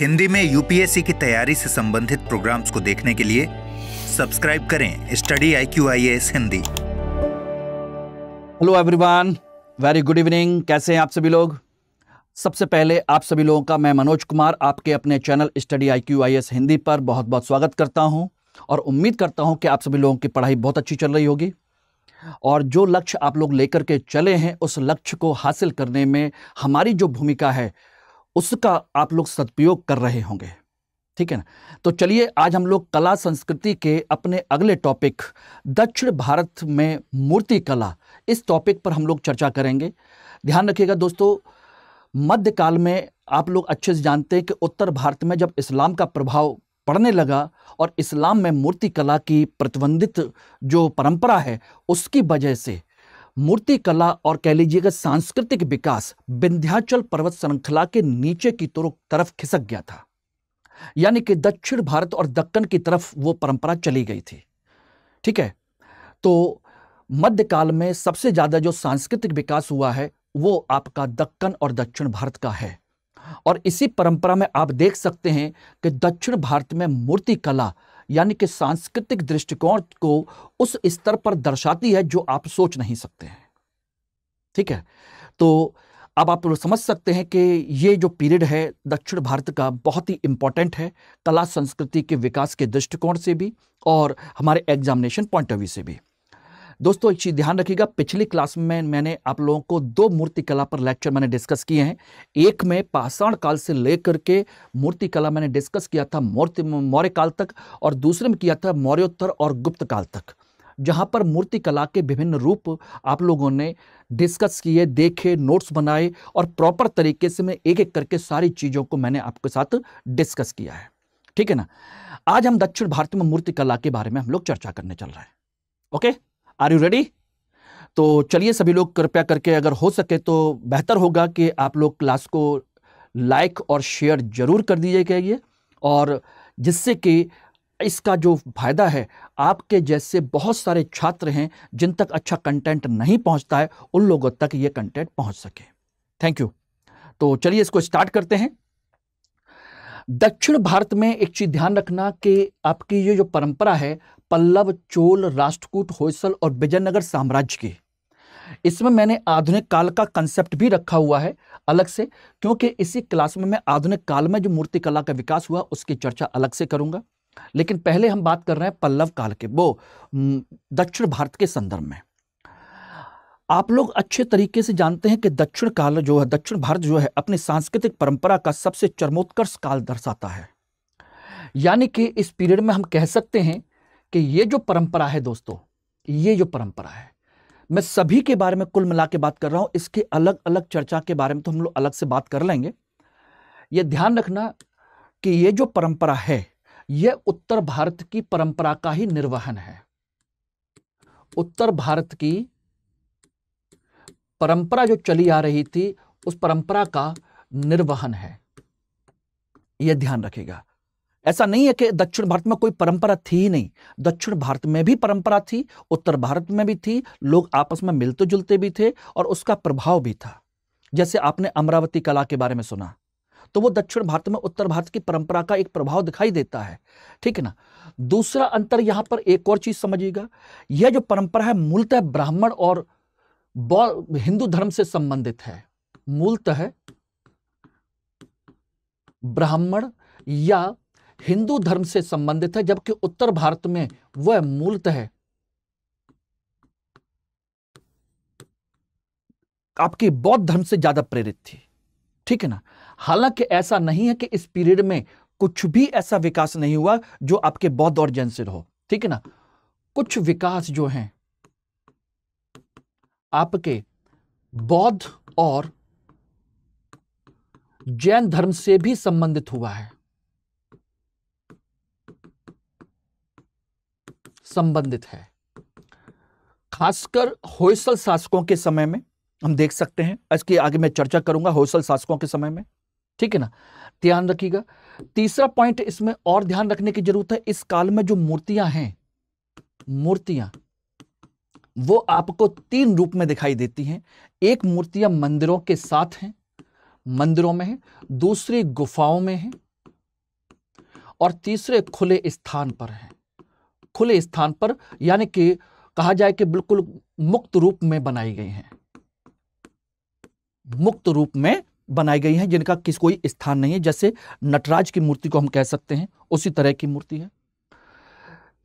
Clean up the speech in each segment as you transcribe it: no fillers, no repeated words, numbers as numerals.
हिंदी में यूपीएससी की तैयारी से संबंधित प्रोग्राम्स को देखने के लिए सब्सक्राइब करें study IQ IAS Hindi. Hello everyone, very good evening. कैसे हैं आप सभी लोग? सबसे पहले आप सभी लोगों का मैं मनोज कुमार आपके अपने channel study IQ IAS Hindi पर बहुत बहुत स्वागत करता हूं और उम्मीद करता हूं कि आप सभी लोगों की पढ़ाई बहुत अच्छी चल रही होगी और जो लक्ष्य आप लोग लेकर के चले हैं उस लक्ष्य को हासिल करने में हमारी जो भूमिका है उसका आप लोग सदुपयोग कर रहे होंगे। ठीक है ना? तो चलिए आज हम लोग कला संस्कृति के अपने अगले टॉपिक दक्षिण भारत में मूर्ति कला, इस टॉपिक पर हम लोग चर्चा करेंगे। ध्यान रखिएगा दोस्तों, मध्यकाल में आप लोग अच्छे से जानते हैं कि उत्तर भारत में जब इस्लाम का प्रभाव पड़ने लगा और इस्लाम में मूर्ति कला की प्रतिबंधित जो परंपरा है उसकी वजह से मूर्ति कला और कह लीजिएगा सांस्कृतिक विकास विंध्याचल पर्वत श्रृंखला के नीचे की तरफ खिसक गया था। यानी कि दक्षिण भारत और दक्कन की तरफ वो परंपरा चली गई थी। ठीक है, तो मध्यकाल में सबसे ज्यादा जो सांस्कृतिक विकास हुआ है वो आपका दक्कन और दक्षिण भारत का है और इसी परंपरा में आप देख सकते हैं कि दक्षिण भारत में मूर्ति कला यानी कि सांस्कृतिक दृष्टिकोण को उस स्तर पर दर्शाती है जो आप सोच नहीं सकते हैं। ठीक है, तो अब आप समझ सकते हैं कि ये जो पीरियड है दक्षिण भारत का बहुत ही इंपॉर्टेंट है कला संस्कृति के विकास के दृष्टिकोण से भी और हमारे एग्जामिनेशन पॉइंट ऑफ व्यू से भी। दोस्तों एक चीज ध्यान रखिएगा, पिछली क्लास में मैंने आप लोगों को दो मूर्ति कला पर लेक्चर मैंने डिस्कस किए हैं। एक में पाषाण काल से लेकर के मूर्ति कला मैंने डिस्कस किया था मौर्य काल तक और दूसरे में किया था मौर्योत्तर और गुप्त काल तक, जहां पर मूर्ति कला के विभिन्न रूप आप लोगों ने डिस्कस किए, देखे, नोट्स बनाए और प्रॉपर तरीके से मैं एक एक करके सारी चीजों को मैंने आपके साथ डिस्कस किया है। ठीक है ना? आज हम दक्षिण भारत में मूर्ति कला के बारे में हम लोग चर्चा करने चल रहे हैं। Okay, are you ready? तो चलिए सभी लोग कृपया करके अगर हो सके तो बेहतर होगा कि आप लोग क्लास को लाइक और शेयर जरूर कर दीजिएगा और जिससे कि इसका जो फायदा है आपके जैसे बहुत सारे छात्र हैं जिन तक अच्छा कंटेंट नहीं पहुंचता है उन लोगों तक ये कंटेंट पहुंच सके। Thank you. तो चलिए इसको स्टार्ट करते हैं। दक्षिण भारत में एक चीज ध्यान रखना कि आपकी ये जो परंपरा है पल्लव, चोल, राष्ट्रकूट, होयसल और विजयनगर साम्राज्य की, इसमें मैंने आधुनिक काल का कंसेप्ट भी रखा हुआ है अलग से, क्योंकि इसी क्लास में मैं आधुनिक काल में जो मूर्ति कला का विकास हुआ उसकी चर्चा अलग से करूंगा। लेकिन पहले हम बात कर रहे हैं पल्लव काल के, वो दक्षिण भारत के संदर्भ में। आप लोग अच्छे तरीके से जानते हैं कि दक्षिण भारत जो है अपनी सांस्कृतिक परंपरा का सबसे चरमोत्कर्ष काल दर्शाता है। यानी कि इस पीरियड में हम कह सकते हैं कि ये जो परंपरा है दोस्तों, ये जो परंपरा है, मैं सभी के बारे में कुल मिला के बात कर रहा हूं, इसके अलग अलग चर्चा के बारे में तो हम लोग अलग से बात कर लेंगे। ये ध्यान रखना कि ये जो परंपरा है यह उत्तर भारत की परंपरा का ही निर्वहन है। उत्तर भारत की परंपरा जो चली आ रही थी उस परंपरा का निर्वहन है, यह ध्यान रखिएगा। ऐसा नहीं है कि दक्षिण भारत में कोई परंपरा थी ही नहीं, दक्षिण भारत में भी परंपरा थी, उत्तर भारत में भी थी, लोग आपस में मिलते जुलते भी थे और उसका प्रभाव भी था। जैसे आपने अमरावती कला के बारे में सुना तो वो दक्षिण भारत में उत्तर भारत की परंपरा का एक प्रभाव दिखाई देता है। ठीक है ना? दूसरा अंतर यहां पर एक और चीज समझिएगा, यह जो परंपरा है मूलतः ब्राह्मण और हिंदू धर्म से संबंधित है, मूलतः ब्राह्मण या हिंदू धर्म से संबंधित है, जबकि उत्तर भारत में वह मूलतः आपकी बौद्ध धर्म से ज्यादा प्रेरित थी। ठीक है ना? हालांकि ऐसा नहीं है कि इस पीरियड में कुछ भी ऐसा विकास नहीं हुआ जो आपके बौद्ध और जैन से हो। ठीक है ना? कुछ विकास जो हैं आपके बौद्ध और जैन धर्म से भी संबंधित हुआ है, संबंधित है। खासकर होयसल शासकों के समय में हम देख सकते हैं, इसकी आगे मैं चर्चा करूंगा होयसल शासकों के समय में। ठीक है ना? ध्यान रखिएगा। तीसरा पॉइंट इसमें और ध्यान रखने की जरूरत है, इस काल में जो मूर्तियां हैं, मूर्तियां वो आपको तीन रूप में दिखाई देती हैं। एक मूर्तियां मंदिरों के साथ हैं, मंदिरों में है, दूसरी गुफाओं में है और तीसरे खुले स्थान पर हैं। खुले स्थान पर यानी कि कहा जाए कि बिल्कुल मुक्त रूप में बनाई गई हैं, मुक्त रूप में बनाई गई हैं, जिनका कोई स्थान नहीं है। जैसे नटराज की मूर्ति को हम कह सकते हैं, उसी तरह की मूर्ति है।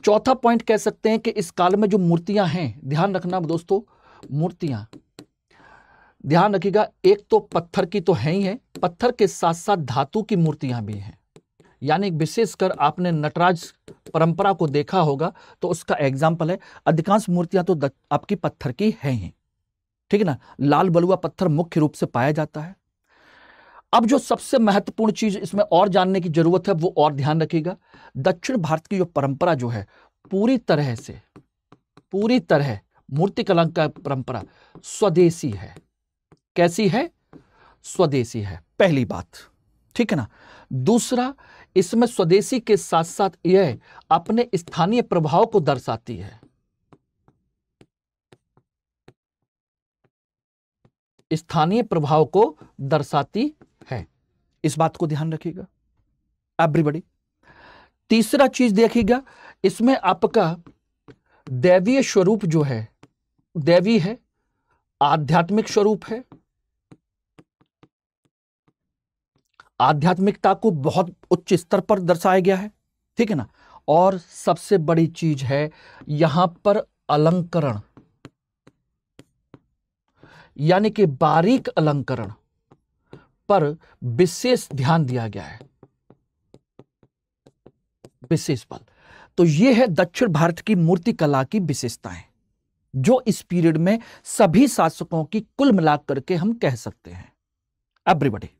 चौथा पॉइंट कह सकते हैं कि इस काल में जो मूर्तियां हैं, ध्यान रखना दोस्तों, मूर्तियां ध्यान रखिएगा, एक तो पत्थर की तो है ही है, पत्थर के साथ साथ धातु की मूर्तियां भी हैं। यानी विशेषकर आपने नटराज परंपरा को देखा होगा तो उसका एग्जाम्पल है। अधिकांश मूर्तियां तो आपकी पत्थर की हैं ही, ठीक है ना। लाल बलुआ पत्थर मुख्य रूप से पाया जाता है। अब जो सबसे महत्वपूर्ण चीज इसमें और जानने की जरूरत है वो और ध्यान रखिएगा, दक्षिण भारत की जो परंपरा जो है पूरी तरह मूर्तिकला का परंपरा स्वदेशी है। कैसी है? स्वदेशी है, पहली बात, ठीक है ना। दूसरा, इसमें स्वदेशी के साथ साथ यह अपने स्थानीय प्रभाव को दर्शाती है। स्थानीय प्रभाव को दर्शाती है, इस बात को ध्यान रखिएगा एवरीबॉडी। तीसरा चीज देखिएगा, इसमें आपका दैवीय स्वरूप जो है, दैवी है, आध्यात्मिक स्वरूप है, आध्यात्मिकता को बहुत उच्च स्तर पर दर्शाया गया है, ठीक है ना। और सबसे बड़ी चीज है यहां पर अलंकरण, यानी कि बारीक अलंकरण पर विशेष ध्यान दिया गया है, विशेष बल। तो यह है दक्षिण भारत की मूर्ति कला की विशेषताएं, जो इस पीरियड में सभी शासकों की कुल मिलाकर के हम कह सकते हैं। एवरीबॉडी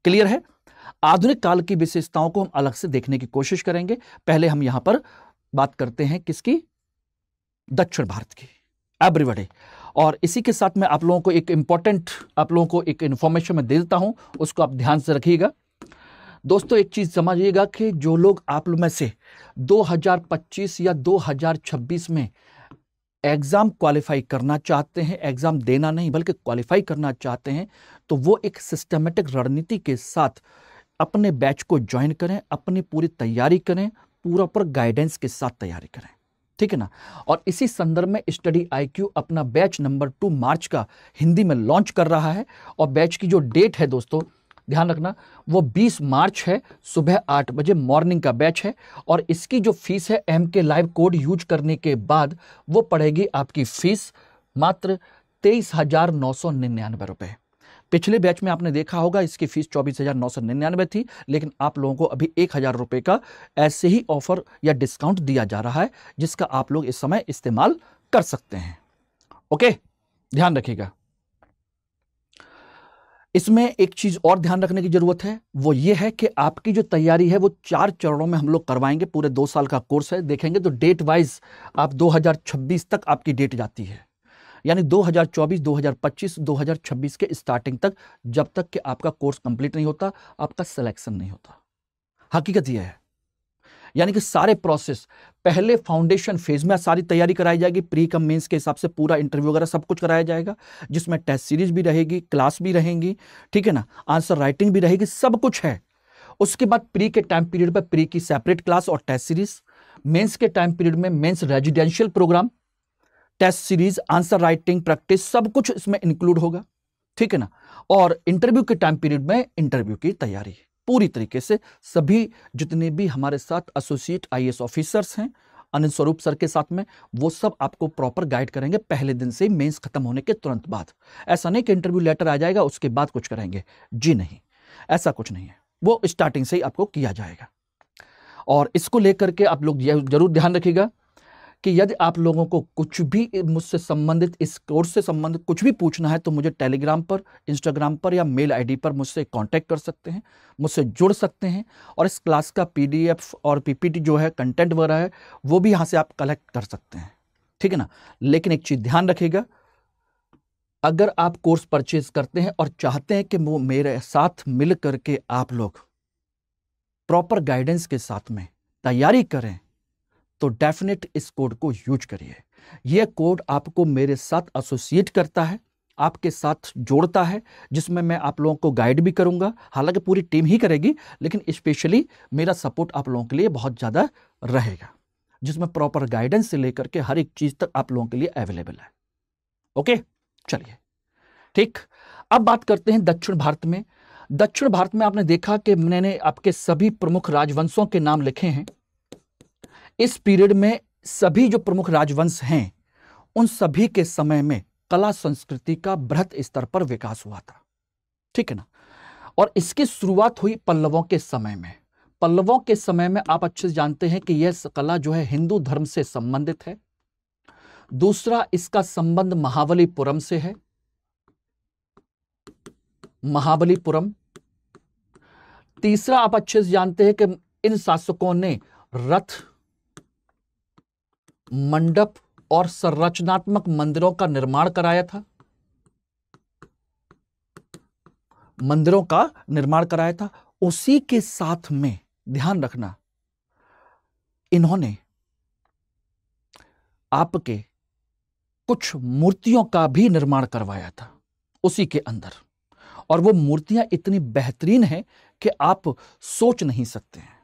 क्लियर है? आधुनिक काल की विशेषताओं को हम अलग से देखने की कोशिश करेंगे। पहले हम यहां पर बात करते हैं किसकी? दक्षिण भारत की। एवरीबॉडी, और इसी के साथ मैं आप लोगों को एक इंपॉर्टेंट, आप लोगों को एक इंफॉर्मेशन में दे देता हूं, उसको आप ध्यान से रखिएगा। दोस्तों एक चीज समझिएगा कि जो लोग आप लोग में से 2025 या 2026 में एग्जाम क्वालिफाई करना चाहते हैं, एग्जाम देना नहीं बल्कि क्वालिफाई करना चाहते हैं, तो वो एक सिस्टमेटिक रणनीति के साथ अपने बैच को ज्वाइन करें, अपनी पूरी तैयारी करें, पूरा पर गाइडेंस के साथ तैयारी करें, ठीक है ना। और इसी संदर्भ में स्टडी IQ अपना बैच नंबर 2 मार्च का हिंदी में लॉन्च कर रहा है। और बैच की जो डेट है दोस्तों, ध्यान रखना, वो 20 मार्च है, सुबह 8 बजे मॉर्निंग का बैच है। और इसकी जो फीस है MK लाइव कोड यूज करने के बाद वो पड़ेगी आपकी फीस मात्र 23,999 रुपए। पिछले बैच में आपने देखा होगा इसकी फीस 24,999 थी, लेकिन आप लोगों को अभी 1,000 रुपए का ऐसे ही ऑफर या डिस्काउंट दिया जा रहा है, जिसका आप लोग इस समय इस्तेमाल कर सकते हैं। ओके, ध्यान रखिएगा। इसमें एक चीज और ध्यान रखने की जरूरत है, वो ये है कि आपकी जो तैयारी है वो 4 चरणों में हम लोग करवाएंगे। पूरे 2 साल का कोर्स है, देखेंगे तो डेट वाइज आप 2026 तक आपकी डेट जाती है, यानी 2024, 2025, 2026 के स्टार्टिंग तक, जब तक कि आपका कोर्स कंप्लीट नहीं होता, आपका सिलेक्शन नहीं होता। हकीकत यह है, यानी कि सारे प्रोसेस पहले फाउंडेशन फेज में सारी तैयारी कराई जाएगी, प्री कम मेंस के हिसाब से पूरा इंटरव्यू वगैरह सब कुछ कराया जाएगा, जिसमें टेस्ट सीरीज भी रहेगी, क्लास भी रहेंगी, ठीक है ना, आंसर राइटिंग भी रहेगी, सब कुछ है। उसके बाद प्री के टाइम पीरियड पर प्री की सेपरेट क्लास और टेस्ट सीरीज, मेंस के टाइम पीरियड में mains residential programme, test series, answer writing, practice, सब कुछ इसमें इंक्लूड होगा, ठीक है ना। और इंटरव्यू के टाइम पीरियड में इंटरव्यू की तैयारी पूरी तरीके से, सभी जितने भी हमारे साथ एसोसिएट IAS ऑफिसर्स हैं अनिल स्वरूप सर के साथ में, वो सब आपको प्रॉपर गाइड करेंगे पहले दिन से, मेंस खत्म होने के तुरंत बाद। ऐसा नहीं कि इंटरव्यू लेटर आ जाएगा उसके बाद कुछ करेंगे, जी नहीं, ऐसा कुछ नहीं है, वो स्टार्टिंग से ही आपको किया जाएगा। और इसको लेकर के आप लोग जरूर ध्यान रखिएगा कि यदि आप लोगों को कुछ भी मुझसे संबंधित, इस कोर्स से संबंधित कुछ भी पूछना है तो मुझे टेलीग्राम पर, इंस्टाग्राम पर या मेल ID पर मुझसे कांटेक्ट कर सकते हैं, मुझसे जुड़ सकते हैं। और इस क्लास का PDF और PPT जो है, कंटेंट वगैरह है, वो भी यहाँ से आप कलेक्ट कर सकते हैं, ठीक है ना। लेकिन एक चीज़ ध्यान रखिएगा, अगर आप कोर्स परचेज करते हैं और चाहते हैं कि वो मेरे साथ मिल करके आप लोग प्रॉपर गाइडेंस के साथ में तैयारी करें, तो डेफिनेट इस कोड को यूज करिए। यह कोड आपको मेरे साथ एसोसिएट करता है, आपके साथ जोड़ता है, जिसमें मैं आप लोगों को गाइड भी करूंगा। हालांकि पूरी टीम ही करेगी, लेकिन स्पेशली मेरा सपोर्ट आप लोगों के लिए बहुत ज़्यादा रहेगा, जिसमें प्रॉपर गाइडेंस से लेकर के हर एक चीज़ तक आप लोगों के लिए अवेलेबल है। ओके, चलिए ठीक। अब बात करते हैं दक्षिण भारत में। दक्षिण भारत में आपने देखा कि मैंने आपके सभी प्रमुख राजवंशों के नाम लिखे हैं। इस पीरियड में सभी जो प्रमुख राजवंश हैं, उन सभी के समय में कला संस्कृति का बृहत स्तर पर विकास हुआ था, ठीक है ना। और इसकी शुरुआत हुई पल्लवों के समय में। पल्लवों के समय में आप अच्छे से जानते हैं कि यह कला जो है हिंदू धर्म से संबंधित है। दूसरा, इसका संबंध महाबलीपुरम से है, महाबलीपुरम। तीसरा, आप अच्छे से जानते हैं कि इन शासकों ने रथ, मंडप और संरचनात्मक मंदिरों का निर्माण कराया था, मंदिरों का निर्माण कराया था। उसी के साथ में ध्यान रखना, इन्होंने आपके कुछ मूर्तियों का भी निर्माण करवाया था उसी के अंदर। और वो मूर्तियां इतनी बेहतरीन हैं कि आप सोच नहीं सकते हैं।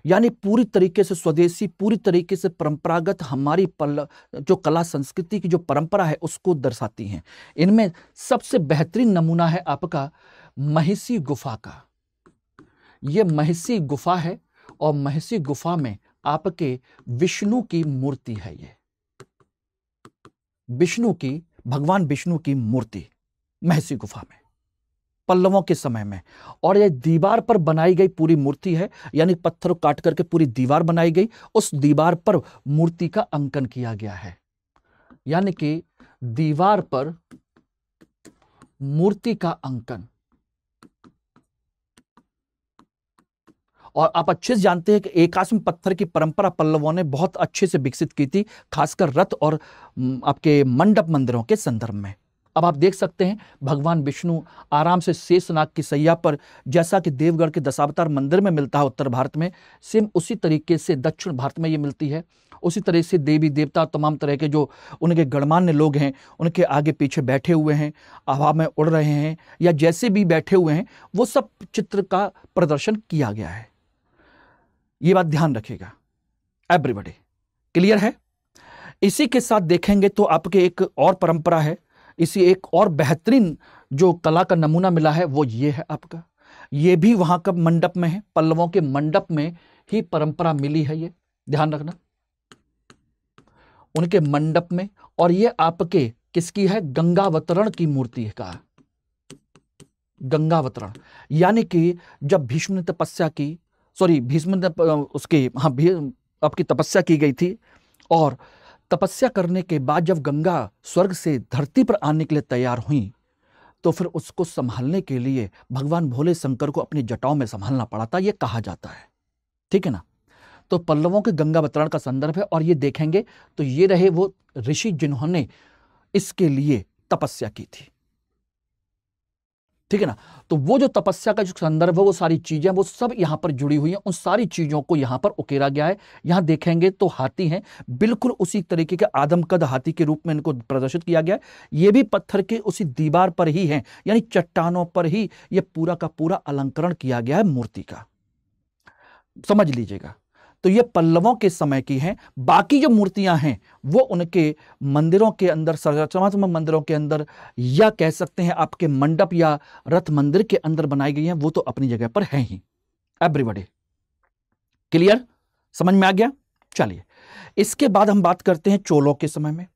यानी पूरी तरीके से स्वदेशी, पूरी तरीके से परंपरागत हमारी जो कला संस्कृति की जो परंपरा है उसको दर्शाती हैं। इनमें सबसे बेहतरीन नमूना है आपका महिषी गुफा का। यह महिषी गुफा है और महिषी गुफा में आपके विष्णु की मूर्ति है। ये विष्णु की, भगवान विष्णु की मूर्ति महिषी गुफा में पल्लवों के समय में। और यह दीवार पर बनाई गई पूरी मूर्ति है, यानी पत्थर काट करके पूरी दीवार बनाई गई, उस दीवार पर मूर्ति का अंकन किया गया है। यानी कि दीवार पर मूर्ति का अंकन। और आप अच्छे से जानते हैं कि एकाश्म पत्थर की परंपरा पल्लवों ने बहुत अच्छे से विकसित की थी, खासकर रथ और आपके मंडप मंदिरों के संदर्भ में। अब आप देख सकते हैं भगवान विष्णु आराम से शेषनाग की सैया पर, जैसा कि देवगढ़ के दशावतार मंदिर में मिलता है उत्तर भारत में, सेम उसी तरीके से दक्षिण भारत में ये मिलती है। उसी तरह से देवी देवता, तमाम तरह के जो उनके गणमान्य लोग हैं, उनके आगे पीछे बैठे हुए हैं, हवा में उड़ रहे हैं या जैसे भी बैठे हुए हैं, वो सब चित्र का प्रदर्शन किया गया है। ये बात ध्यान रखिएगा एवरीबॉडी, क्लियर है। इसी के साथ देखेंगे तो आपके एक और परंपरा है, इसी एक और बेहतरीन जो कला का नमूना मिला है वो ये है आपका। ये भी वहां का मंडप में है, पल्लवों के मंडप में ही परंपरा मिली है, ये ध्यान रखना, उनके मंडप में। और ये आपके किसकी है? गंगावतरण की मूर्ति का, गंगावतरण। यानी कि जब भीष्म ने तपस्या की, भीष्म ने उसकी आपकी तपस्या की गई थी, और तपस्या करने के बाद जब गंगा स्वर्ग से धरती पर आने के लिए तैयार हुई, तो फिर उसको संभालने के लिए भगवान भोले शंकर को अपनी जटाओं में संभालना पड़ा था, ये कहा जाता है, ठीक है ना। तो पल्लवों के गंगावतरण का संदर्भ है। और ये देखेंगे तो ये रहे वो ऋषि जिन्होंने इसके लिए तपस्या की थी, ठीक है ना। तो वो जो तपस्या का जो संदर्भ है, वो सारी चीजें वो सब यहां पर जुड़ी हुई हैं, उन सारी चीजों को यहां पर उकेरा गया है। यहां देखेंगे तो हाथी हैं, बिल्कुल उसी तरीके के आदमकद हाथी के रूप में इनको प्रदर्शित किया गया है। ये भी पत्थर के उसी दीवार पर ही है, यानी चट्टानों पर ही ये पूरा का पूरा अलंकरण किया गया है मूर्ति का, समझ लीजिएगा। तो ये पल्लवों के समय की हैं। बाकी जो मूर्तियां हैं वो उनके मंदिरों के अंदर, संरचनात्मक मंदिरों के अंदर, या कह सकते हैं आपके मंडप या रथ मंदिर के अंदर बनाई गई हैं, वो तो अपनी जगह पर हैं ही। एवरीबॉडी क्लियर, समझ में आ गया। चलिए, इसके बाद हम बात करते हैं चोलों के समय में।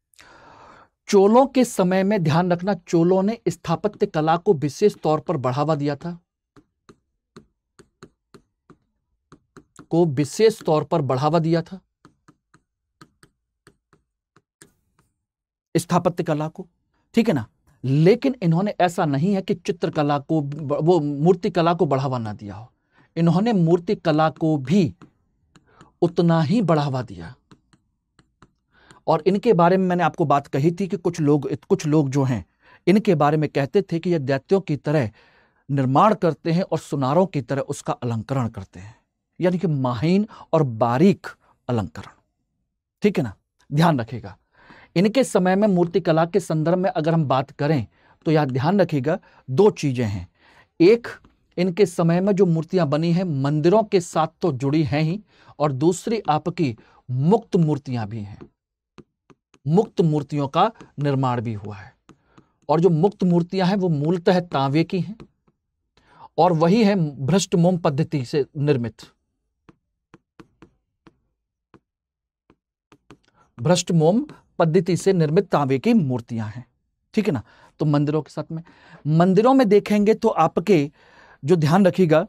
चोलों के समय में ध्यान रखना, चोलों ने स्थापत्य कला को विशेष तौर पर बढ़ावा दिया था, को विशेष तौर पर बढ़ावा दिया था स्थापत्य कला को, ठीक है ना। लेकिन इन्होंने ऐसा नहीं है कि चित्रकला को, वो मूर्ति कला को बढ़ावा ना दिया हो, इन्होंने मूर्ति कला को भी उतना ही बढ़ावा दिया। और इनके बारे में मैंने आपको बात कही थी कि कुछ लोग जो हैं, इनके बारे में कहते थे कि ये दैत्यों की तरह निर्माण करते हैं और सुनारों की तरह उसका अलंकरण करते हैं, यानी कि माहीन और बारीक अलंकरण, ठीक है ना, ध्यान रखेगा। इनके समय में मूर्तिकला के संदर्भ में अगर हम बात करें तो याद ध्यान रखिएगा, दो चीजें हैं। एक, इनके समय में जो मूर्तियां बनी हैं मंदिरों के साथ तो जुड़ी हैं ही, और दूसरी आपकी मुक्त मूर्तियां भी हैं। मुक्त मूर्तियों का निर्माण भी हुआ है, और जो मुक्त मूर्तियां हैं वो मूलतः तांबे की हैं, और वही है भ्रष्ट मोम पद्धति से निर्मित। भ्रष्ट मोम पद्धति से निर्मित तांबे की मूर्तियां हैं, ठीक है ना। तो मंदिरों के साथ में, मंदिरों में देखेंगे तो आपके जो ध्यान रखिएगा,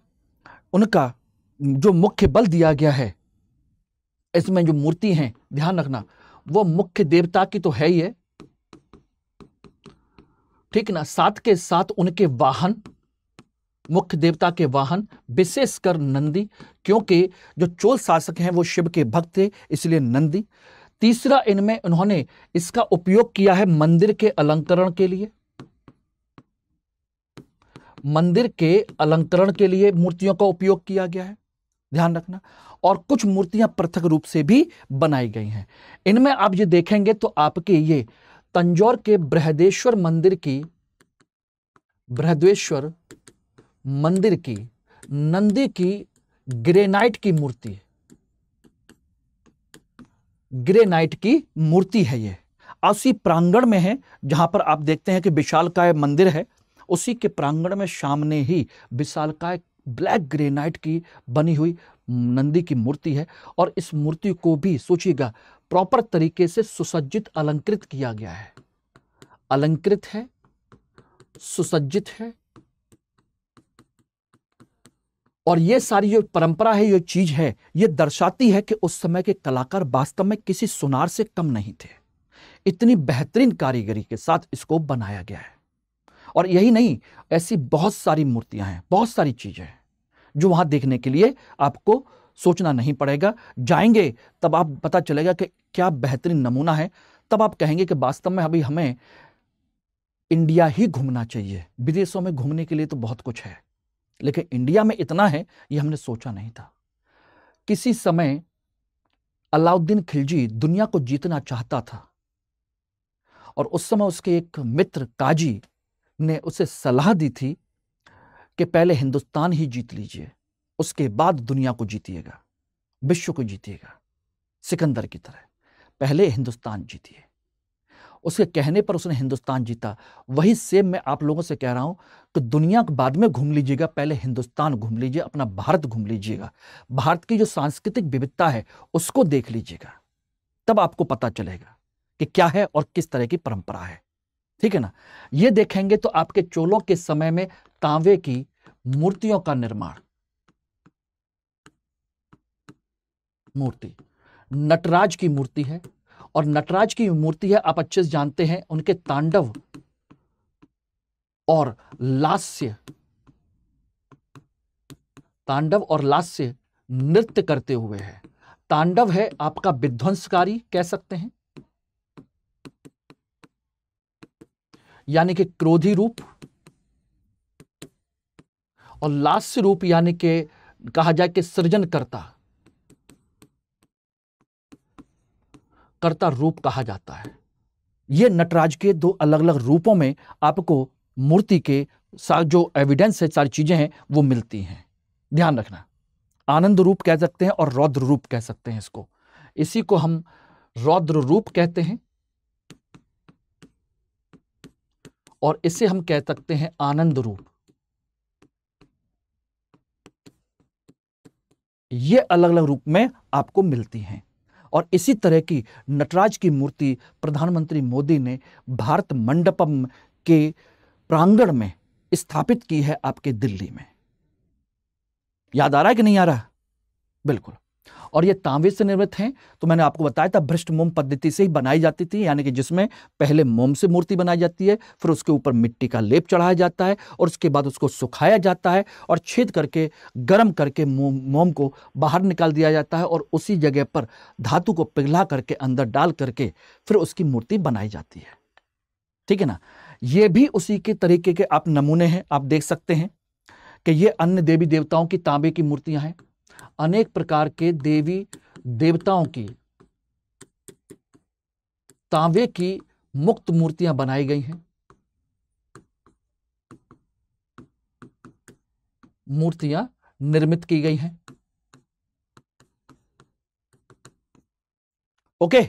उनका जो मुख्य बल दिया गया है, इसमें जो मूर्ति हैं ध्यान रखना, वो मुख्य देवता की तो है ही है, ठीक ना। साथ के साथ उनके वाहन, मुख्य देवता के वाहन विशेषकर नंदी, क्योंकि जो चोल शासक हैं वो शिव के भक्त थे, इसलिए नंदी। तीसरा, इनमें उन्होंने इसका उपयोग किया है मंदिर के अलंकरण के लिए। मंदिर के अलंकरण के लिए मूर्तियों का उपयोग किया गया है, ध्यान रखना। और कुछ मूर्तियां पृथक रूप से भी बनाई गई हैं। इनमें आप ये देखेंगे तो आपके ये तंजौर के बृहदेश्वर मंदिर की नंदी की ग्रेनाइट की मूर्ति है। ग्रेनाइट की मूर्ति है ये, उसी प्रांगण में है जहां पर आप देखते हैं कि विशालकाय मंदिर है, उसी के प्रांगण में सामने ही विशालकाय ब्लैक ग्रेनाइट की बनी हुई नंदी की मूर्ति है। और इस मूर्ति को भी सोचिएगा प्रॉपर तरीके से सुसज्जित अलंकृत किया गया है। अलंकृत है, सुसज्जित है, और ये सारी जो परंपरा है, ये चीज है, ये दर्शाती है कि उस समय के कलाकार वास्तव में किसी सुनार से कम नहीं थे। इतनी बेहतरीन कारीगरी के साथ इसको बनाया गया है। और यही नहीं, ऐसी बहुत सारी मूर्तियां हैं, बहुत सारी चीजें हैं जो वहां देखने के लिए आपको सोचना नहीं पड़ेगा। जाएंगे तब आप पता चलेगा कि क्या बेहतरीन नमूना है। तब आप कहेंगे कि वास्तव में अभी हमें इंडिया ही घूमना चाहिए। विदेशों में घूमने के लिए तो बहुत कुछ है, लेकिन इंडिया में इतना है ये हमने सोचा नहीं था। किसी समय अलाउद्दीन खिलजी दुनिया को जीतना चाहता था, और उस समय उसके एक मित्र काजी ने उसे सलाह दी थी कि पहले हिंदुस्तान ही जीत लीजिए, उसके बाद दुनिया को जीतिएगा, विश्व को जीतिएगा, सिकंदर की तरह। पहले हिंदुस्तान जीतिए। उसके कहने पर उसने हिंदुस्तान जीता। वही सेम मैं आप लोगों से कह रहा हूं कि दुनिया बाद में घूम लीजिएगा, पहले हिंदुस्तान घूम लीजिए, अपना भारत घूम लीजिएगा। भारत की जो सांस्कृतिक विविधता है उसको देख लीजिएगा, तब आपको पता चलेगा कि क्या है और किस तरह की परंपरा है, ठीक है ना। ये देखेंगे तो आपके चोलों के समय में तांबे की मूर्तियों का निर्माण, मूर्ति नटराज की मूर्ति है, और नटराज की मूर्ति है, आप अच्छे से जानते हैं, उनके तांडव और लास्य नृत्य करते हुए है। तांडव है आपका विध्वंसकारी कह सकते हैं, यानी कि क्रोधी रूप, और लास्य रूप यानी कि कहा जाए कि सृजनकर्ता रूप कहा जाता है। ये नटराज के दो अलग अलग रूपों में आपको मूर्ति के साथ जो एविडेंस है, सारी चीजें हैं, वो मिलती हैं। ध्यान रखना, आनंद रूप कह सकते हैं और रौद्र रूप कह सकते हैं इसको। इसी को हम रौद्र रूप कहते हैं, और इसे हम कह सकते हैं आनंद रूप। ये अलग अलग रूप में आपको मिलती हैं। और इसी तरह की नटराज की मूर्ति प्रधानमंत्री मोदी ने भारत मंडपम के प्रांगण में स्थापित की है आपके दिल्ली में। याद आ रहा है कि नहीं आ रहा? बिल्कुल। और ये तांबे से निर्मित हैं, तो मैंने आपको बताया था भ्रष्ट मोम पद्धति से ही बनाई जाती थी, यानी कि जिसमें पहले मोम से मूर्ति बनाई जाती है, फिर उसके ऊपर मिट्टी का लेप चढ़ाया जाता है, और उसके बाद उसको सुखाया जाता है, और छेद करके गर्म करके मोम को बाहर निकाल दिया जाता है, और उसी जगह पर धातु को पिघला करके अंदर डाल करके फिर उसकी मूर्ति बनाई जाती है, ठीक है ना। ये भी उसी के तरीके के आप नमूने हैं। आप देख सकते हैं कि ये अन्य देवी देवताओं की तांबे की मूर्तियां हैं। अनेक प्रकार के देवी देवताओं की तांबे की मुक्त मूर्तियां बनाई गई हैं। मूर्तियां निर्मित की गई हैं। ओके,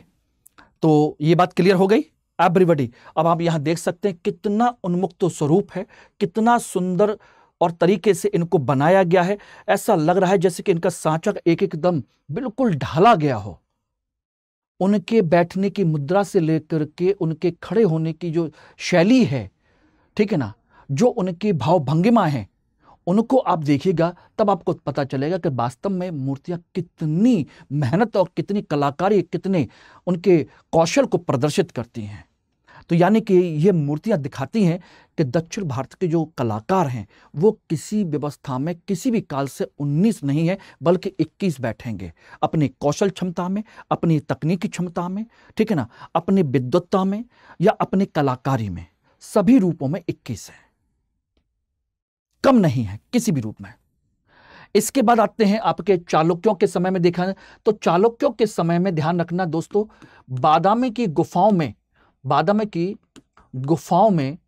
तो ये बात क्लियर हो गई एवरीबॉडी। अब आप यहां देख सकते हैं कितना उन्मुक्त स्वरूप है, कितना सुंदर और तरीके से इनको बनाया गया है। ऐसा लग रहा है जैसे कि इनका सांचा एक एकदम बिल्कुल ढाला गया हो। उनके बैठने की मुद्रा से लेकर के उनके खड़े होने की जो शैली है, ठीक है ना, जो उनकी भाव भंगिमा है, उनको आप देखिएगा तब आपको पता चलेगा कि वास्तव में मूर्तियां कितनी मेहनत और कितनी कलाकारी, कितने उनके कौशल को प्रदर्शित करती हैं। तो यानी कि ये मूर्तियां दिखाती हैं कि दक्षिण भारत के जो कलाकार हैं वो किसी व्यवस्था में किसी भी काल से 19 नहीं है, बल्कि 21 बैठेंगे। अपनी कौशल क्षमता में, अपनी तकनीकी क्षमता में, ठीक है ना, अपनी विद्वत्ता में या अपनी कलाकारी में, सभी रूपों में 21 है, कम नहीं है किसी भी रूप में। इसके बाद आते हैं आपके चालुक्यों के समय में। देखा तो चालुक्यों के समय में ध्यान रखना दोस्तों, बादामी की गुफाओं में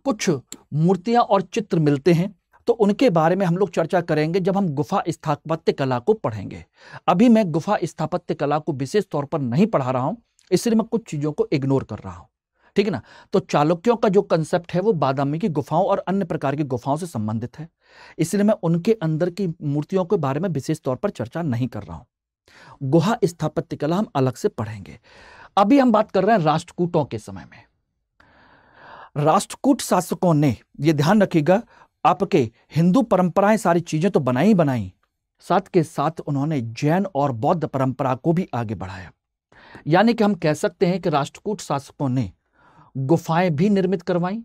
कुछ मूर्तियां और चित्र मिलते हैं। तो उनके बारे में हम लोग चर्चा करेंगे जब हम गुफा स्थापत्य कला को पढ़ेंगे। अभी मैं गुफा स्थापत्य कला को विशेष तौर पर नहीं पढ़ा रहा हूं, इसलिए मैं कुछ चीजों को इग्नोर कर रहा हूं, ठीक है ना। तो चालुक्यों का जो कंसेप्ट है वो बादामी की गुफाओं और अन्य प्रकार की गुफाओं से संबंधित है, इसलिए मैं उनके अंदर की मूर्तियों के बारे में विशेष तौर पर चर्चा नहीं कर रहा हूं। गुहा स्थापत्य कला हम अलग से पढ़ेंगे। अभी हम बात कर रहे हैं राष्ट्रकूटों के समय में। राष्ट्रकूट शासकों ने, यह ध्यान रखिएगा, आपके हिंदू परंपराएं सारी चीजें तो बनाई, साथ के साथ उन्होंने जैन और बौद्ध परंपरा को भी आगे बढ़ाया। यानी कि हम कह सकते हैं कि राष्ट्रकूट शासकों ने गुफाएं भी निर्मित करवाई,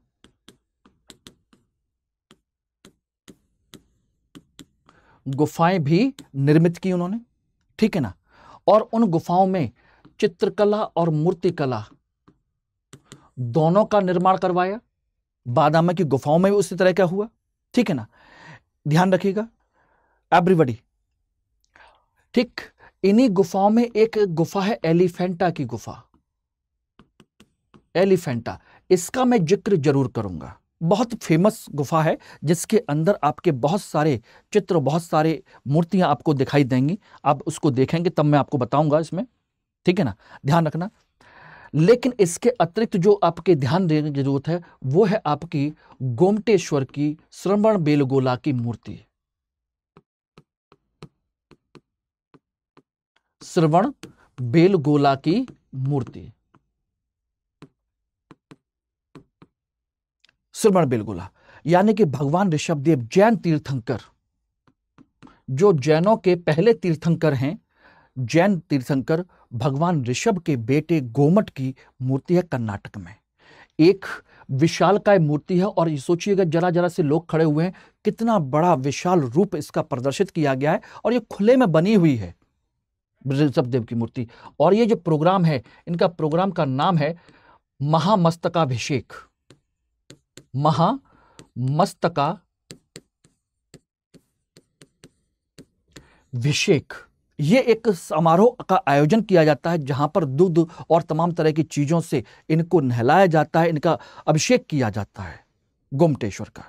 गुफाएं भी निर्मित की उन्होंने, ठीक है ना, और उन गुफाओं में चित्रकला और मूर्तिकला दोनों का निर्माण करवाया। बादामी की गुफाओं में भी उसी तरह का हुआ, ठीक है ना। ध्यान रखिएगा एवरीबॉडी, ठीक। इन्हीं गुफाओं में एक गुफा है एलिफेंटा की गुफा, एलिफेंटा, इसका मैं जिक्र जरूर करूंगा। बहुत फेमस गुफा है जिसके अंदर आपके बहुत सारे चित्र, बहुत सारे मूर्तियां आपको दिखाई देंगी। आप उसको देखेंगे तब मैं आपको बताऊंगा इसमें, ठीक है ना, ध्यान रखना। लेकिन इसके अतिरिक्त जो आपके ध्यान देने की जरूरत है वो है आपकी गोमटेश्वर की श्रवण बेलगोला की मूर्ति। श्रवण बेलगोला की मूर्ति, श्रवण बेलगोला, यानी कि भगवान ऋषभदेव जैन तीर्थंकर, जो जैनों के पहले तीर्थंकर हैं, जैन तीर्थंकर भगवान ऋषभ के बेटे गोमट की मूर्ति है कर्नाटक में। एक विशालकाय मूर्ति है और ये सोचिएगा जरा जरा से लोग खड़े हुए हैं, कितना बड़ा विशाल रूप इसका प्रदर्शित किया गया है और ये खुले में बनी हुई है ऋषभदेव की मूर्ति। और ये जो प्रोग्राम है, इनका प्रोग्राम का नाम है महामस्तकाभिषेक, महामस्तकाभिषेक। ये एक समारोह का आयोजन किया जाता है जहां पर दूध और तमाम तरह की चीजों से इनको नहलाया जाता है, इनका अभिषेक किया जाता है गोमटेश्वर का।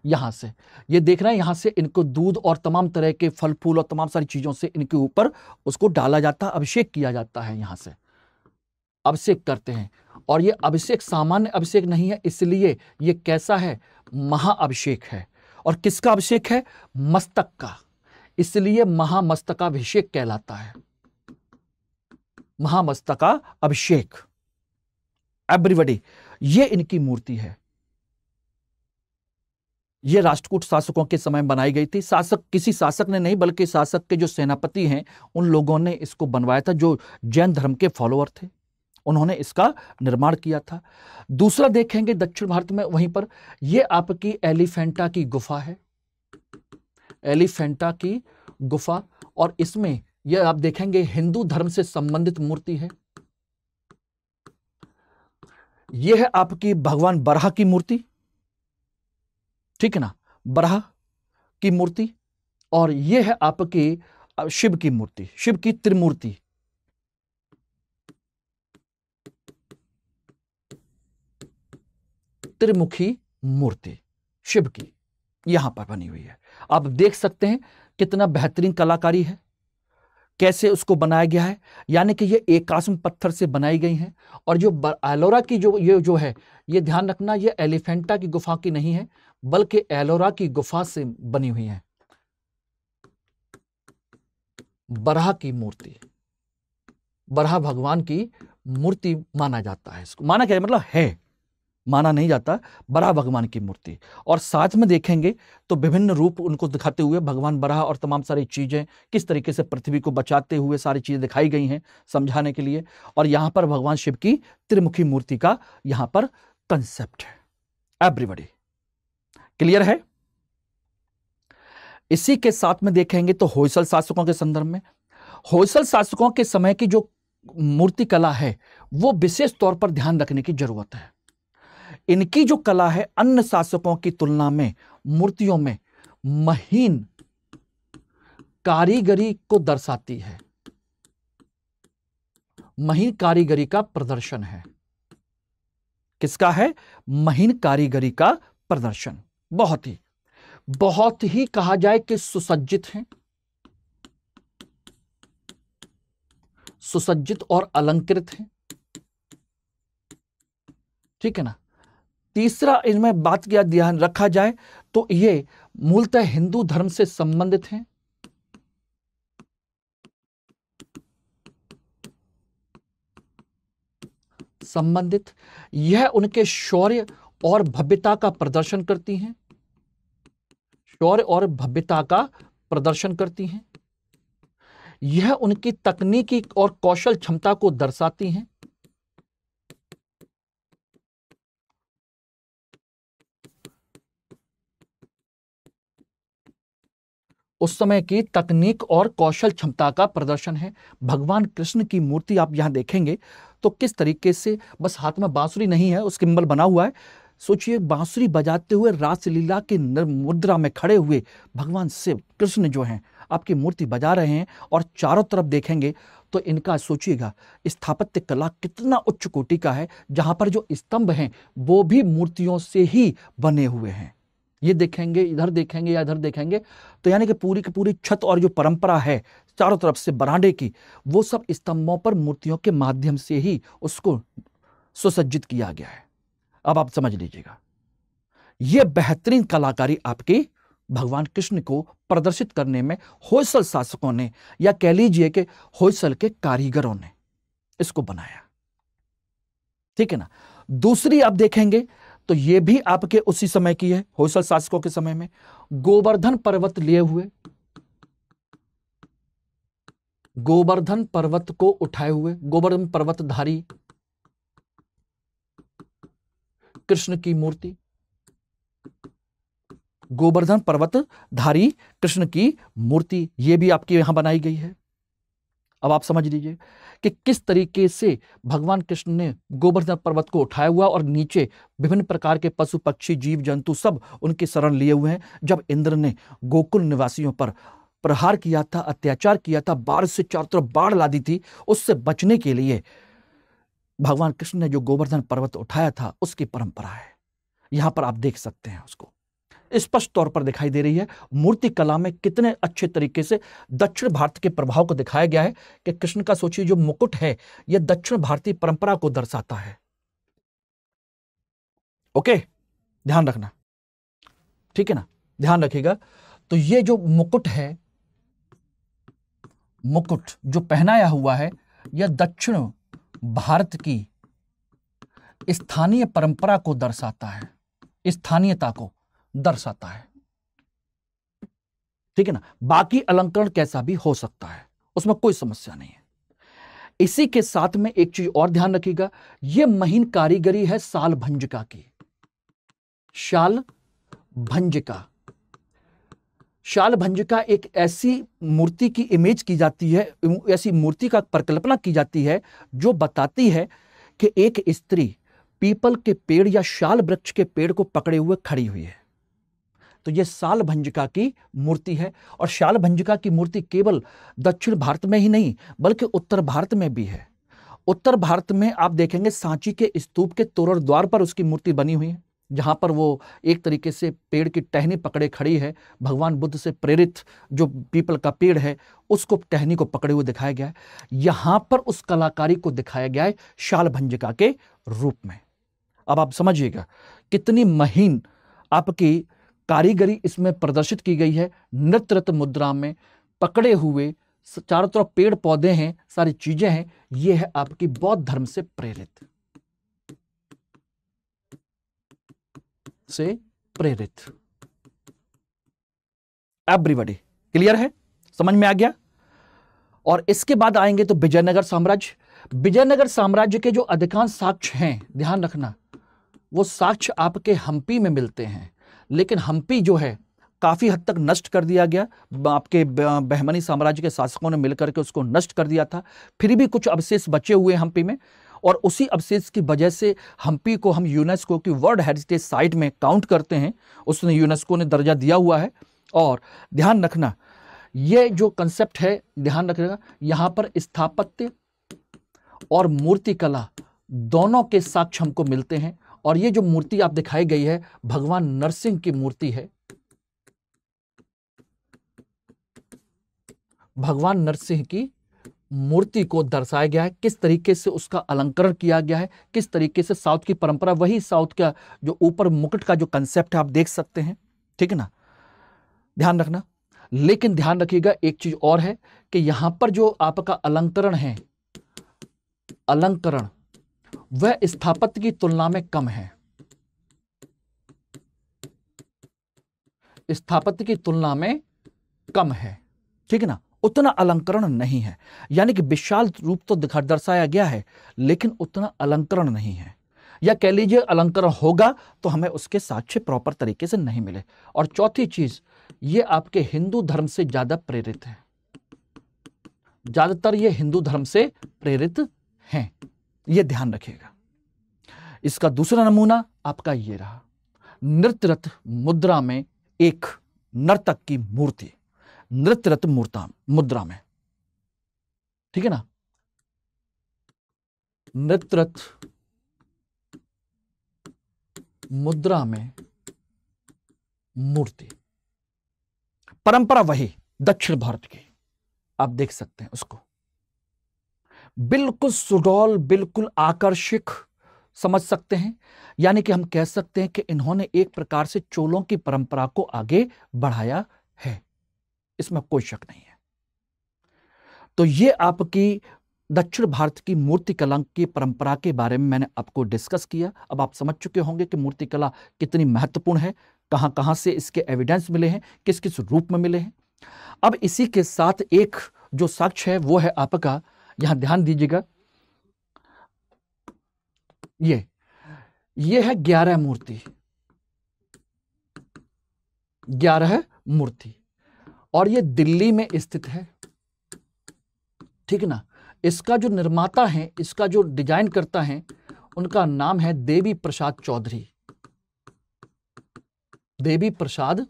यहां से ये देख रहे हैं, यहां से इनको दूध और तमाम तरह के फल फूल और तमाम सारी चीजों से इनके ऊपर उसको डाला जाता है, अभिषेक किया जाता है। यहां से अभिषेक करते हैं और ये अभिषेक सामान्य अभिषेक नहीं है, इसलिए ये कैसा है, महाअभिषेक है। और किसका अभिषेक है, मस्तक का, इसलिए महामस्तकाभिषेक कहलाता है, महामस्तकाभिषेक। एवरीबॉडी, ये इनकी मूर्ति है। ये राष्ट्रकूट शासकों के समय बनाई गई थी। शासक, किसी शासक ने नहीं बल्कि शासक के जो सेनापति हैं उन लोगों ने इसको बनवाया था, जो जैन धर्म के फॉलोअर थे, उन्होंने इसका निर्माण किया था। दूसरा देखेंगे दक्षिण भारत में, वहीं पर ये आपकी एलिफेंटा की गुफा है, एलिफेंटा की गुफा, और इसमें यह आप देखेंगे हिंदू धर्म से संबंधित मूर्ति है। यह है आपकी भगवान बराह की मूर्ति, ठीक है ना, बराह की मूर्ति। और यह है आपकी शिव की मूर्ति, शिव की त्रिमूर्ति, त्रिमुखी मूर्ति शिव की यहां पर बनी हुई है। आप देख सकते हैं कितना बेहतरीन कलाकारी है, कैसे उसको बनाया गया है। यानी कि ये एकास्म पत्थर से बनाई गई हैं। और जो एलोरा की जो है, ये ध्यान रखना, ये एलिफेंटा की गुफा की नहीं है, बल्कि एलोरा की गुफा से बनी हुई है। बराह की मूर्ति, बराह भगवान की मूर्ति माना जाता है। इसको माना क्या मतलब है, माना नहीं जाता, बराह भगवान की मूर्ति। और साथ में देखेंगे तो विभिन्न रूप उनको दिखाते हुए भगवान बराह और तमाम सारी चीजें किस तरीके से पृथ्वी को बचाते हुए सारी चीजें दिखाई गई हैं समझाने के लिए। और यहां पर भगवान शिव की त्रिमुखी मूर्ति का यहां पर कंसेप्ट है। एवरीबॉडी क्लियर है? इसी के साथ में देखेंगे तो होयसल शासकों के संदर्भ में, होयसल शासकों के समय की जो मूर्ति कला है वो विशेष तौर पर ध्यान रखने की जरूरत है। इनकी जो कला है अन्य शासकों की तुलना में मूर्तियों में महीन कारीगरी को दर्शाती है। महीन कारीगरी का प्रदर्शन है। किसका है? महीन कारीगरी का प्रदर्शन। बहुत ही कहा जाए कि सुसज्जित हैं, सुसज्जित और अलंकृत हैं। ठीक है ना? तीसरा इनमें बात क्या ध्यान रखा जाए तो ये मूलतः हिंदू धर्म से संबंधित हैं। यह उनके शौर्य और भव्यता का प्रदर्शन करती हैं। शौर्य और भव्यता का प्रदर्शन करती हैं। यह उनकी तकनीकी और कौशल क्षमता को दर्शाती हैं। उस समय की तकनीक और कौशल क्षमता का प्रदर्शन है। भगवान कृष्ण की मूर्ति आप यहां देखेंगे तो किस तरीके से, बस हाथ में बांसुरी नहीं है, उसका सिंबल बना हुआ है। सोचिए, बांसुरी बजाते हुए रासलीला की मुद्रा में खड़े हुए भगवान शिव कृष्ण जो हैं आपकी मूर्ति बजा रहे हैं। और चारों तरफ देखेंगे तो इनका सोचिएगा स्थापत्य कला कितना उच्च कोटि का है, जहां पर जो स्तंभ हैं वो भी मूर्तियों से ही बने हुए हैं। ये देखेंगे, इधर देखेंगे या इधर देखेंगे तो यानी कि पूरी की पूरी छत और जो परंपरा है चारों तरफ से बरांडे की, वो सब स्तंभों पर मूर्तियों के माध्यम से ही उसको सुसज्जित किया गया है। अब आप समझ लीजिएगा, यह बेहतरीन कलाकारी आपकी भगवान कृष्ण को प्रदर्शित करने में होयसल शासकों ने, या कह लीजिए कि होयसल के कारीगरों ने इसको बनाया। ठीक है ना? दूसरी आप देखेंगे तो यह भी आपके उसी समय की है, होयसल शासकों के समय में। गोवर्धन पर्वत लिए हुए, गोवर्धन पर्वत को उठाए हुए, गोवर्धन पर्वतधारी कृष्ण की मूर्ति, गोवर्धन पर्वतधारी कृष्ण की मूर्ति, यह भी आपके यहां बनाई गई है। अब आप समझ लीजिए कि किस तरीके से भगवान कृष्ण ने गोवर्धन पर्वत को उठाया हुआ और नीचे विभिन्न प्रकार के पशु पक्षी जीव जंतु सब उनकी शरण लिए हुए हैं। जब इंद्र ने गोकुल निवासियों पर प्रहार किया था, अत्याचार किया था, बारिश से चारों तरफ बाढ़ ला दी थी, उससे बचने के लिए भगवान कृष्ण ने जो गोवर्धन पर्वत उठाया था उसकी परंपरा है। यहां पर आप देख सकते हैं, उसको स्पष्ट तौर पर दिखाई दे रही है। मूर्ति कला में कितने अच्छे तरीके से दक्षिण भारत के प्रभाव को दिखाया गया है कि कृष्ण का सोचिए जो मुकुट है यह दक्षिण भारतीय परंपरा को दर्शाता है। ओके, ध्यान रखना, ठीक है ना? ध्यान रखिएगा। तो ये जो मुकुट है, मुकुट जो पहनाया हुआ है, यह दक्षिण भारत की स्थानीय परंपरा को दर्शाता है, स्थानीयता को दर्शाता है। ठीक है ना? बाकी अलंकरण कैसा भी हो सकता है, उसमें कोई समस्या नहीं है। इसी के साथ में एक चीज और ध्यान रखिएगा, यह महीन कारीगरी है शाल भंजिका की। शाल भंजिका, शाल भंजिका एक ऐसी मूर्ति की इमेज की जाती है, ऐसी मूर्ति का परिकल्पना की जाती है जो बताती है कि एक स्त्री पीपल के पेड़ या शाल वृक्ष के पेड़ को पकड़े हुए खड़ी हुई है। तो यह शाल भंजिका की मूर्ति है। और शाल भंजिका की मूर्ति केवल दक्षिण भारत में ही नहीं बल्कि उत्तर भारत में भी है। उत्तर भारत में आप देखेंगे सांची के स्तूप के तोरण द्वार पर उसकी मूर्ति बनी हुई है। जहां पर वो एक तरीके से पेड़ की टहनी पकड़े खड़ी है, भगवान बुद्ध से प्रेरित जो पीपल का पेड़ है उसको टहनी को पकड़े हुए दिखाया गया है। यहां पर उस कलाकारी को दिखाया गया है शालभंजिका के रूप में। अब आप समझिएगा कितनी महीन आपकी कारीगरी इसमें प्रदर्शित की गई है। नृत्य मुद्रा में पकड़े हुए चारों तरफ पेड़ पौधे हैं, सारी चीजें हैं। यह है आपकी बौद्ध धर्म से प्रेरित एवरीबॉडी क्लियर है, समझ में आ गया। और इसके बाद आएंगे तो विजयनगर साम्राज्य। विजयनगर साम्राज्य के जो अधिकांश साक्ष्य हैं, ध्यान रखना, वो साक्ष्य आपके हम्पी में मिलते हैं, लेकिन हम्पी जो है काफी हद तक नष्ट कर दिया गया। आपके बहमनी साम्राज्य के शासकों ने मिलकर के उसको नष्ट कर दिया था। फिर भी कुछ अवशेष बचे हुए हम्पी में, और उसी अवशेष की वजह से हम्पी को हम यूनेस्को की वर्ल्ड हेरिटेज साइट में काउंट करते हैं। उसने यूनेस्को ने दर्जा दिया हुआ है। और ध्यान रखना, ये जो कंसेप्ट है, ध्यान रखिएगा, यहां पर स्थापत्य और मूर्तिकला दोनों के साक्ष्य हमको मिलते हैं। और ये जो मूर्ति आप दिखाई गई है, भगवान नरसिंह की मूर्ति है। भगवान नरसिंह की मूर्ति को दर्शाया गया है, किस तरीके से उसका अलंकरण किया गया है, किस तरीके से साउथ की परंपरा, वही साउथ का जो ऊपर मुकुट का जो कंसेप्ट है आप देख सकते हैं, ठीक है ना, ध्यान रखना। लेकिन ध्यान रखिएगा एक चीज और है कि यहां पर जो आपका अलंकरण है, अलंकरण वह स्थापत्य की तुलना में कम है। स्थापत्य की तुलना में कम है, ठीक है ना, उतना अलंकरण नहीं है। यानी कि विशाल रूप तो दर्शाया गया है, लेकिन उतना अलंकरण नहीं है। या कह लीजिए अलंकरण होगा तो हमें उसके साक्ष्य प्रॉपर तरीके से नहीं मिले। और चौथी चीज, ये आपके हिंदू धर्म से ज्यादा प्रेरित है। ज्यादातर ये हिंदू धर्म से प्रेरित हैं, ये ध्यान रखिएगा। इसका दूसरा नमूना आपका ये रहा, नृत्य रथ मुद्रा में एक नर्तक की मूर्ति, नृत्य रथ मुद्रा में, ठीक है ना, नृत्य रथ मुद्रा में मूर्ति, परंपरा वही दक्षिण भारत की, आप देख सकते हैं उसको, बिल्कुल सुडौल, बिल्कुल आकर्षक समझ सकते हैं। यानी कि हम कह सकते हैं कि इन्होंने एक प्रकार से चोलों की परंपरा को आगे बढ़ाया है, इसमें कोई शक नहीं है। तो ये आपकी दक्षिण भारत की मूर्ति कला की परंपरा के बारे में मैंने आपको डिस्कस किया। अब आप समझ चुके होंगे कि मूर्ति कला कितनी महत्वपूर्ण है, कहां कहां से इसके एविडेंस मिले हैं, किस किस रूप में मिले हैं। अब इसी के साथ एक जो साक्ष्य है वो है आपका, यहां ध्यान दीजिएगा, ये है 11 मूर्ति, 11 मूर्ति, और ये दिल्ली में स्थित है, ठीक है ना। इसका जो निर्माता है, इसका जो डिजाइन करता है, उनका नाम है देवी प्रसाद चौधरी। देवी प्रसाद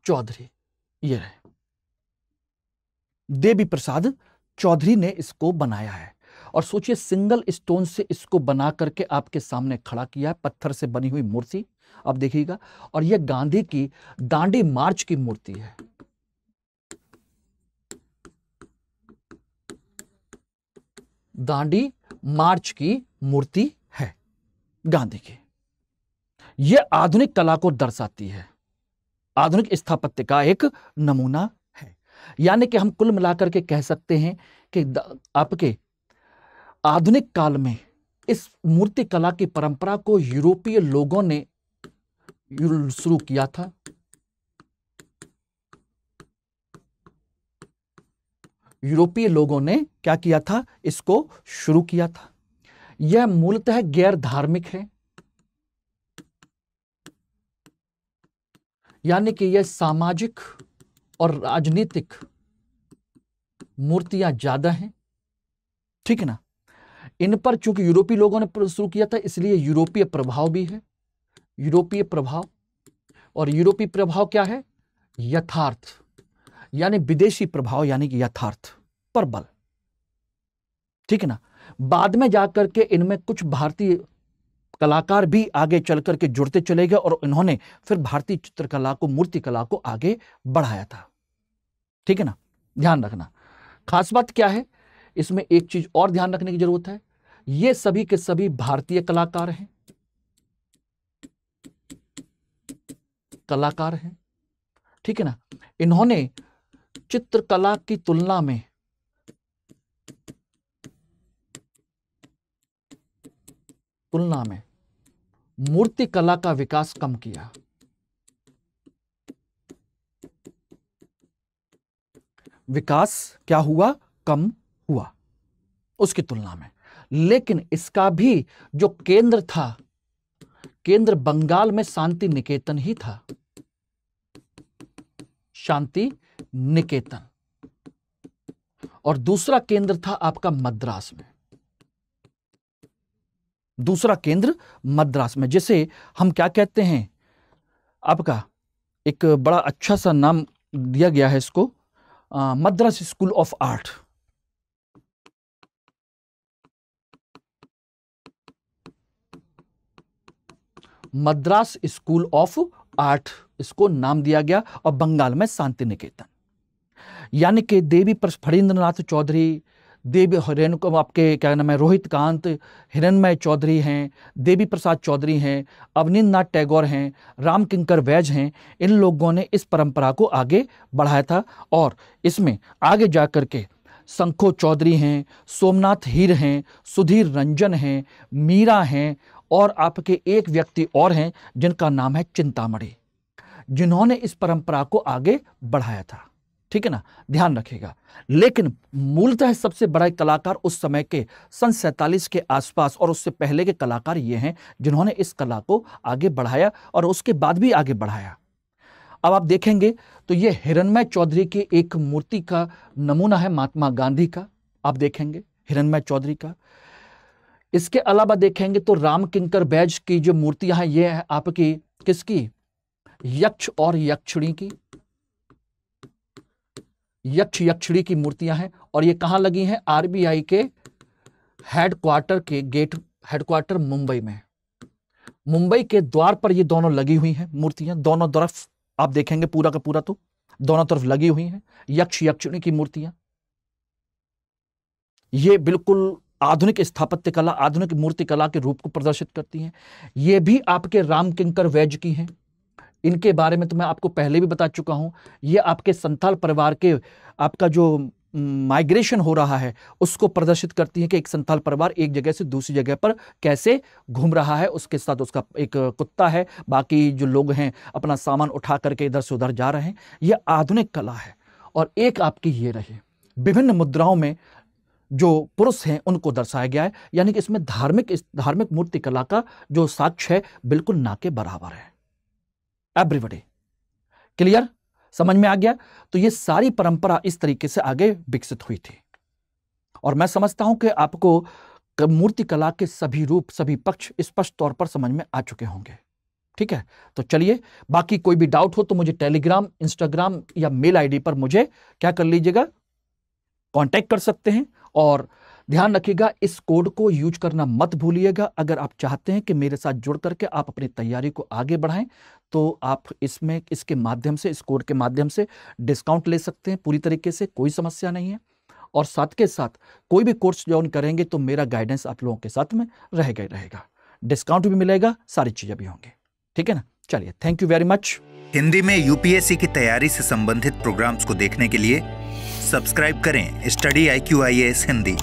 चौधरी, ये रहे, देवी प्रसाद चौधरी ने इसको बनाया है। और सोचिए, सिंगल स्टोन से इसको बना करके आपके सामने खड़ा किया है, पत्थर से बनी हुई मूर्ति, आप देखिएगा। और यह गांधी की दांडी मार्च की मूर्ति है। दांडी मार्च की मूर्ति है गांधी की। यह आधुनिक कला को दर्शाती है, आधुनिक स्थापत्य का एक नमूना है। यानी कि हम कुल मिलाकर के कह सकते हैं कि आपके आधुनिक काल में इस मूर्ति कला की परंपरा को यूरोपीय लोगों ने शुरू किया था। यूरोपीय लोगों ने क्या किया था, इसको शुरू किया था। यह मूलतः गैर धार्मिक है, यानी कि यह सामाजिक और राजनीतिक मूर्तियां ज्यादा हैं, ठीक है ना। इन पर चूंकि यूरोपीय लोगों ने शुरू किया था, इसलिए यूरोपीय प्रभाव भी है, यूरोपीय प्रभाव। और यूरोपीय प्रभाव क्या है, यथार्थ, यानी विदेशी प्रभाव, यानी कि यथार्थ पर बल, ठीक है ना। बाद में जाकर के इनमें कुछ भारतीय कलाकार भी आगे चल करके जुड़ते चले गए और इन्होंने फिर भारतीय चित्रकला को, मूर्तिकला को आगे बढ़ाया था। ठीक है ना, ध्यान रखना। खास बात क्या है, इसमें एक चीज और ध्यान रखने की जरूरत है, ये सभी के सभी भारतीय कलाकार हैं, कलाकार हैं। ठीक है ना, इन्होंने चित्रकला की तुलना में मूर्तिकला का विकास कम किया। विकास क्या हुआ? कम हुआ उसकी तुलना में। लेकिन इसका भी जो केंद्र था, केंद्र बंगाल में शांति निकेतन ही था, शांति निकेतन, और दूसरा केंद्र था आपका मद्रास में, दूसरा केंद्र मद्रास में, जिसे हम क्या कहते हैं, आपका एक बड़ा अच्छा सा नाम दिया गया है इसको, Madras school of art. Madras school of art इसको नाम दिया गया, और बंगाल में शांति निकेतन। यानी कि देवी फणींद्रनाथ चौधरी, देवी रेणुका, आपके क्या नाम है, रोहित कांत, हिरण्मय चौधरी हैं, देवी प्रसाद चौधरी हैं, अवनींद्रनाथ टैगोर हैं, राम किंकर वैज हैं, इन लोगों ने इस परंपरा को आगे बढ़ाया था। और इसमें आगे जाकर के शंखो चौधरी हैं, सोमनाथ हीर हैं, सुधीर रंजन हैं, मीरा हैं, और आपके एक व्यक्ति और हैं जिनका नाम है चिंतामणि, जिन्होंने इस परंपरा को आगे बढ़ाया था। ठीक है ना, ध्यान रखिएगा। लेकिन मूलतः सबसे बड़ा कलाकार उस समय के सन 47 के आसपास और उससे पहले के कलाकार ये हैं जिन्होंने इस कला को आगे बढ़ाया और उसके बाद भी आगे बढ़ाया। अब आप देखेंगे तो ये हिरण्मय चौधरी की एक मूर्ति का नमूना है, महात्मा गांधी का, आप देखेंगे हिरण्मय चौधरी का। इसके अलावा देखेंगे तो राम किंकर बैज की जो मूर्तियां हैं, ये है आपकी किसकी, यक्ष और यक्षिणी की, यक्ष यक्षिणी की मूर्तियां हैं, और ये कहां लगी हैं, आरबीआई के हेडक्वार्टर के गेट, हेडक्वार्टर मुंबई में, मुंबई के द्वार पर ये दोनों लगी हुई हैं मूर्तियां, दोनों तरफ आप देखेंगे पूरा का पूरा तो दोनों तरफ लगी हुई हैं यक्ष यक्षिणी की मूर्तियां। ये बिल्कुल आधुनिक स्थापत्य कला, आधुनिक मूर्ति कला के रूप को प्रदर्शित करती हैं। ये भी आपके राम किंकर वैज की हैं। इनके बारे में तो मैं आपको पहले भी बता चुका हूं। ये आपके संथाल परिवार के, आपका जो माइग्रेशन हो रहा है उसको प्रदर्शित करती है कि एक संथाल परिवार एक जगह से दूसरी जगह पर कैसे घूम रहा है, उसके साथ उसका एक कुत्ता है, बाकी जो लोग हैं अपना सामान उठा करके इधर से उधर जा रहे हैं। यह आधुनिक कला है। और एक आपकी ये रही, विभिन्न मुद्राओं में जो पुरुष हैं उनको दर्शाया गया है, यानी कि इसमें धार्मिक मूर्ति कला का जो साक्ष्य है बिल्कुल ना के बराबर है। एवरीबॉडी क्लियर, समझ में आ गया? तो ये सारी परंपरा इस तरीके से आगे विकसित हुई थी, और मैं समझता हूं कि आपको मूर्ति कला के सभी रूप, सभी पक्ष स्पष्ट तौर पर समझ में आ चुके होंगे। ठीक है, तो चलिए, बाकी कोई भी डाउट हो तो मुझे टेलीग्राम, इंस्टाग्राम या मेल आईडी पर मुझे क्या कर लीजिएगा, कांटेक्ट कर सकते हैं। और ध्यान रखिएगा, इस कोड को यूज करना मत भूलिएगा। अगर आप चाहते हैं कि मेरे साथ जुड़ करके आप अपनी तैयारी को आगे बढ़ाएं तो आप इसके माध्यम से, इस कोड के माध्यम से डिस्काउंट ले सकते हैं पूरी तरीके से, कोई समस्या नहीं है। और साथ के साथ कोई भी कोर्स ज्वाइन करेंगे तो मेरा गाइडेंस आप लोगों के साथ में रहेगा, डिस्काउंट भी मिलेगा, सारी चीजें भी होंगी। ठीक है ना, चलिए, thank you very much. Hindi में यूपीएससी की तैयारी से संबंधित प्रोग्राम्स को देखने के लिए सब्सक्राइब करें स्टडी IQ IAS हिंदी।